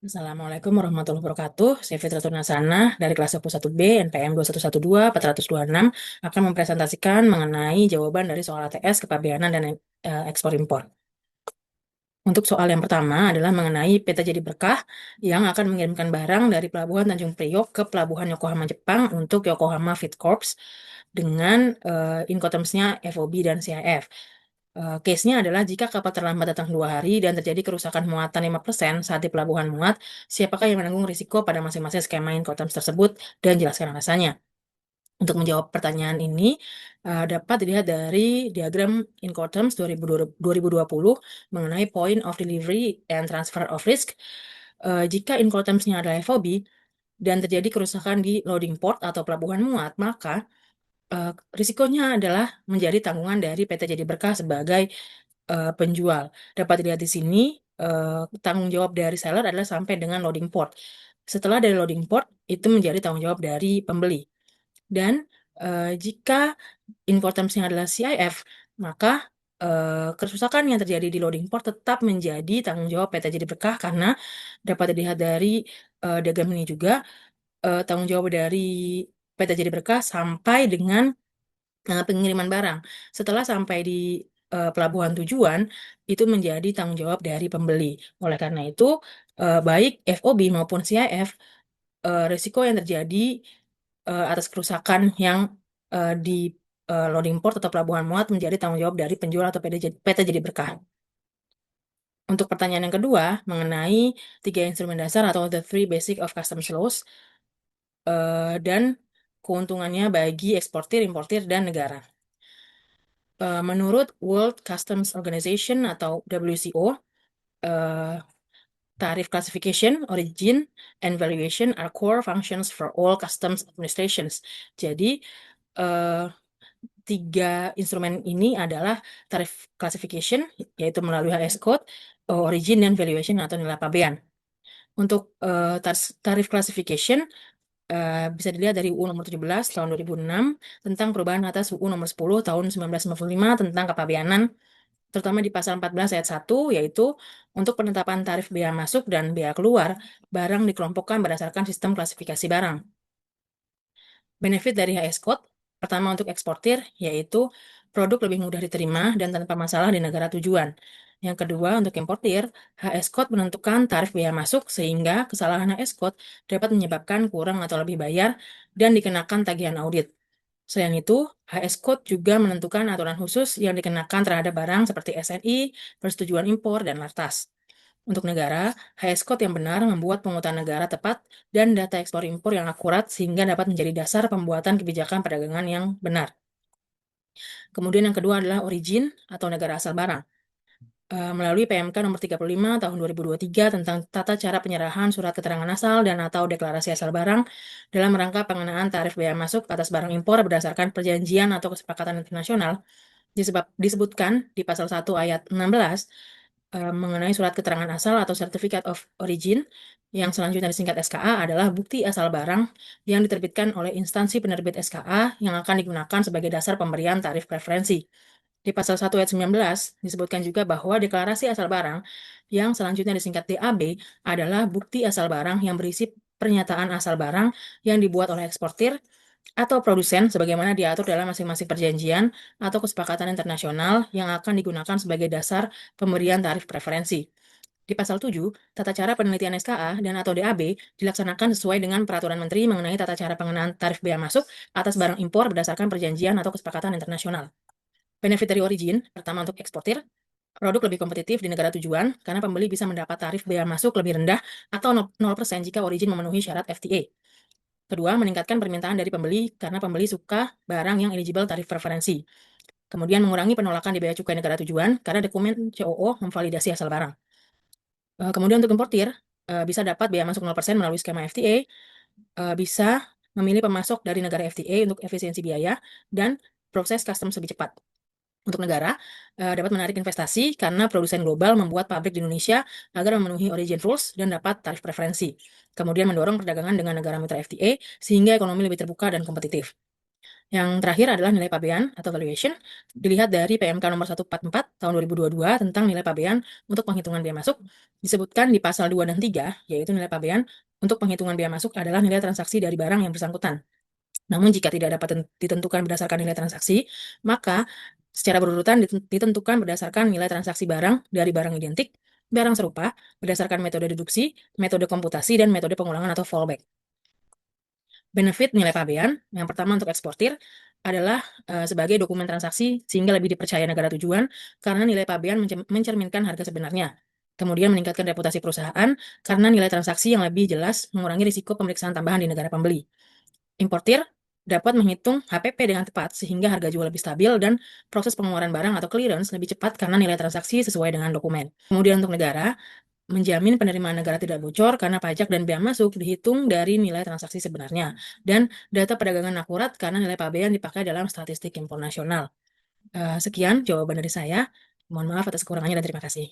Assalamualaikum warahmatullahi wabarakatuh. Saya Fitratul Nasana dari kelas 21B NPM 2112426 akan mempresentasikan mengenai jawaban dari soal ATS kepabeanan dan ekspor impor. Untuk soal yang pertama adalah mengenai peta jadi berkah yang akan mengirimkan barang dari Pelabuhan Tanjung Priok ke Pelabuhan Yokohama Jepang untuk Yokohama Feed Corps dengan Incoterms-nya FOB dan CIF. Case-nya adalah jika kapal terlambat datang 2 hari dan terjadi kerusakan muatan 5% saat di pelabuhan muat, siapakah yang menanggung risiko pada masing-masing skema Incoterms tersebut dan jelaskan alasannya. Untuk menjawab pertanyaan ini, dapat dilihat dari diagram Incoterms 2020 mengenai point of delivery and transfer of risk. Jika Incoterms-nya adalah FOB dan terjadi kerusakan di loading port atau pelabuhan muat, maka risikonya adalah menjadi tanggungan dari PT Jadi Berkah sebagai penjual. Dapat dilihat di sini, tanggung jawab dari seller adalah sampai dengan loading port. Setelah dari loading port, itu menjadi tanggung jawab dari pembeli. Dan jika import terms-nya adalah CIF, maka kerusakan yang terjadi di loading port tetap menjadi tanggung jawab PT Jadi Berkah karena dapat dilihat dari diagram ini juga, tanggung jawab dari PT Jadi Berkah sampai dengan pengiriman barang. Setelah sampai di pelabuhan tujuan, itu menjadi tanggung jawab dari pembeli. Oleh karena itu, baik FOB maupun CIF, risiko yang terjadi atas kerusakan yang di loading port atau pelabuhan muat menjadi tanggung jawab dari penjual atau PT Jadi Berkah. Untuk pertanyaan yang kedua, mengenai 3 instrumen dasar atau the three basic of customs laws, dan keuntungannya bagi eksportir, importir, dan negara. Menurut World Customs Organization atau WCO, tarif classification, origin, and valuation are core functions for all customs administrations. Jadi, eh, 3 instrumen ini adalah tarif classification, yaitu melalui HS code, origin, dan valuation atau nilai pabean. Untuk tarif classification, bisa dilihat dari UU nomor 17 tahun 2006 tentang perubahan atas UU nomor 10 tahun 1995 tentang kepabeanan, terutama di pasal 14 ayat 1, yaitu untuk penetapan tarif bea masuk dan bea keluar, barang dikelompokkan berdasarkan sistem klasifikasi barang. Benefit dari HS Code, pertama untuk eksportir, yaitu produk lebih mudah diterima dan tanpa masalah di negara tujuan. Yang kedua, untuk importir, HS Code menentukan tarif bea masuk sehingga kesalahan HS Code dapat menyebabkan kurang atau lebih bayar dan dikenakan tagihan audit. Selain itu, HS Code juga menentukan aturan khusus yang dikenakan terhadap barang seperti SNI, persetujuan impor, dan lartas. Untuk negara, HS Code yang benar membuat pungutan negara tepat dan data ekspor impor yang akurat sehingga dapat menjadi dasar pembuatan kebijakan perdagangan yang benar. Kemudian yang kedua adalah origin atau negara asal barang. Melalui PMK nomor 35 tahun 2023 tentang tata cara penyerahan surat keterangan asal dan atau deklarasi asal barang dalam rangka pengenaan tarif bea masuk atas barang impor berdasarkan perjanjian atau kesepakatan internasional, disebutkan di pasal 1 ayat 16 mengenai surat keterangan asal atau Certificate of Origin yang selanjutnya disingkat SKA adalah bukti asal barang yang diterbitkan oleh instansi penerbit SKA yang akan digunakan sebagai dasar pemberian tarif preferensi. Di pasal 1 ayat 19 disebutkan juga bahwa deklarasi asal barang yang selanjutnya disingkat DAB adalah bukti asal barang yang berisi pernyataan asal barang yang dibuat oleh eksportir atau produsen sebagaimana diatur dalam masing-masing perjanjian atau kesepakatan internasional yang akan digunakan sebagai dasar pemberian tarif preferensi. Di pasal 7, tata cara penelitian SKA dan atau DAB dilaksanakan sesuai dengan peraturan menteri mengenai tata cara pengenaan tarif bea masuk atas barang impor berdasarkan perjanjian atau kesepakatan internasional. Benefit dari origin, pertama untuk eksportir, produk lebih kompetitif di negara tujuan karena pembeli bisa mendapat tarif bea masuk lebih rendah atau 0% jika origin memenuhi syarat FTA. Kedua, meningkatkan permintaan dari pembeli karena pembeli suka barang yang eligible tarif preferensi. Kemudian mengurangi penolakan di bea cukai negara tujuan karena dokumen COO memvalidasi asal barang. Kemudian untuk importir, bisa dapat bea masuk 0% melalui skema FTA, bisa memilih pemasok dari negara FTA untuk efisiensi biaya dan proses customs lebih cepat. Untuk negara, dapat menarik investasi karena produsen global membuat pabrik di Indonesia agar memenuhi origin rules dan dapat tarif preferensi. Kemudian mendorong perdagangan dengan negara mitra FTA sehingga ekonomi lebih terbuka dan kompetitif. Yang terakhir adalah nilai pabean atau valuation, dilihat dari PMK nomor 144 tahun 2022 tentang nilai pabean untuk penghitungan biaya masuk. Disebutkan di pasal 2 dan 3, yaitu nilai pabean untuk penghitungan biaya masuk adalah nilai transaksi dari barang yang bersangkutan. Namun jika tidak dapat ditentukan berdasarkan nilai transaksi, maka secara berurutan ditentukan berdasarkan nilai transaksi barang dari barang identik, barang serupa, berdasarkan metode deduksi, metode komputasi, dan metode pengulangan atau fallback. Benefit nilai pabean, yang pertama untuk eksportir, adalah sebagai dokumen transaksi sehingga lebih dipercaya negara tujuan karena nilai pabean mencerminkan harga sebenarnya. Kemudian meningkatkan reputasi perusahaan karena nilai transaksi yang lebih jelas mengurangi risiko pemeriksaan tambahan di negara pembeli. Importir dapat menghitung HPP dengan tepat sehingga harga jual lebih stabil dan proses pengeluaran barang atau clearance lebih cepat karena nilai transaksi sesuai dengan dokumen. Kemudian untuk negara, menjamin penerimaan negara tidak bocor karena pajak dan bea masuk dihitung dari nilai transaksi sebenarnya, dan data perdagangan akurat karena nilai pabean dipakai dalam statistik impor nasional. Sekian jawaban dari saya. Mohon maaf atas kekurangannya dan terima kasih.